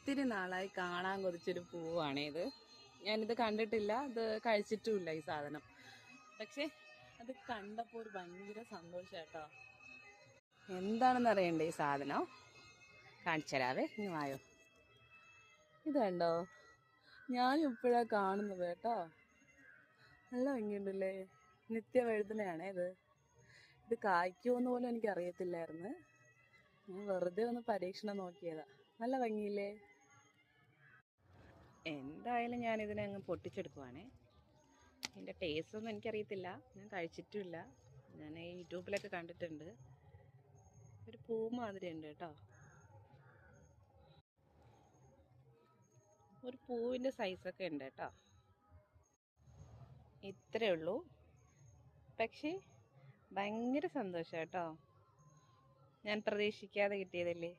ഒത്തിരി നാളായി കാണാൻ കൊതിച്ചൊരു പൂവാണേത്. ഞാനിത് കണ്ടിട്ടില്ല, ഇത് കഴിച്ചിട്ടുമില്ല ഈ സാധനം. പക്ഷെ അത് കണ്ടപ്പോൾ ഒരു ഭയങ്കര സന്തോഷം കേട്ടോ. എന്താണെന്ന് അറിയണ്ടേ ഈ സാധനം? കാണിച്ചരാവേ, ഇനി വായോ. ഇത് കണ്ടോ, ഞാനും ഇപ്പോഴാണ് കാണുന്നത് കേട്ടോ. നല്ല ഭംഗിയുണ്ടല്ലേ, നിത്യവഴുതനയാണേ ഇത്. ഇത് കായ്ക്കുമെന്ന് പോലും എനിക്കറിയത്തില്ലായിരുന്നു. ഞാൻ വെറുതെ ഒന്ന് പരീക്ഷണം നോക്കിയതാ. നല്ല ഭംഗിയില്ലേ? എന്തായാലും ഞാനിതിനെ അങ്ങ് പൊട്ടിച്ചെടുക്കുവാണേ. ഇതിൻ്റെ ടേസ്റ്റ് ഒന്നും എനിക്കറിയത്തില്ല, ഞാൻ കഴിച്ചിട്ടുമില്ല. ഞാൻ യൂട്യൂബിലൊക്കെ കണ്ടിട്ടുണ്ട്. ഒരു പൂ മാതിരി ഉണ്ട് കേട്ടോ, ഒരു പൂവിൻ്റെ സൈസൊക്കെ ഉണ്ട് കേട്ടോ. ഇത്രയേ ഉള്ളൂ, പക്ഷേ ഭയങ്കര സന്തോഷം കേട്ടോ. ഞാൻ പ്രതീക്ഷിക്കാതെ കിട്ടിയതല്ലേ.